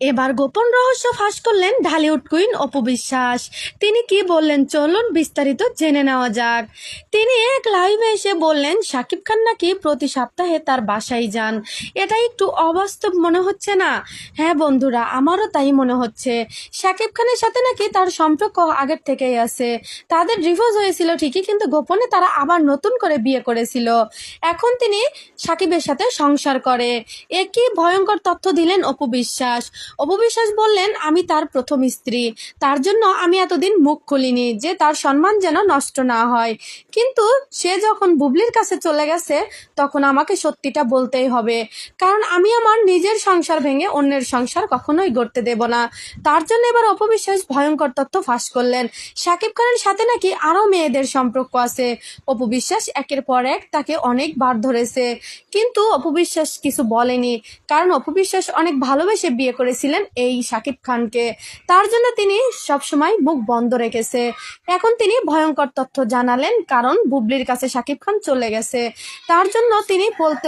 এবার গোপন রহস্য ফাঁস করলেন ঢালিউড কুইন অপু বিশ্বাস। তিনি কি বললেন চলুন বিস্তারিত জেনে নেওয়া যাক। তিনি এক লাইভে এসে বললেন শাকিব খান নাকি প্রতি সপ্তাহে তার বাসায় যান। এটা একটু অবাস্তব মনে হচ্ছে না? হ্যাঁ বন্ধুরা, আমারও তাই মনে হচ্ছে। শাকিব খানের সাথে নাকি তার সম্পর্ক আগের থেকেই আছে। তাদের ডিভোর্স হয়েছিল ঠিকই, কিন্তু গোপনে তারা আবার নতুন করে বিয়ে করেছিল। এখন তিনি শাকিবের সাথে সংসার করে। একই ভয়ঙ্কর তথ্য দিলেন অপু বিশ্বাস। অপু বিশ্বাস বললেন, আমি তার প্রথম স্ত্রী, তার জন্য আমি এতদিন মুখ খুলিনি যে তার সম্মান যেন নষ্ট না হয়। কিন্তু সে যখন বুবলির কাছে চলে গেছে তখন আমাকে সত্যিটা বলতেই হবে, কারণ আমি আমার নিজের সংসার ভেঙে অন্যের সংসার কখনোই গড়তে দেব না। তার জন্য এবার অপু বিশ্বাস ভয়ঙ্কর তথ্য ফাঁস করলেন। শাকিব খানের সাথে নাকি আরো মেয়েদের সম্পর্ক আছে। অপু বিশ্বাস একের পর এক তাকে অনেকবার ধরেছে, কিন্তু অপু বিশ্বাস কিছু বলেনি, কারণ অপু বিশ্বাস অনেক ভালোবেসে বিয়ে করেছিলেন এই শাকিব খানকে। তার জন্য তিনি সবসময় মুখ বন্ধ রেখেছে। এখন তিনি ভয়ঙ্কর তথ্য জানালেন, কারণ বুবলির কাছে শাকিব খান চলে গেছে। তার জন্য তিনি বলতে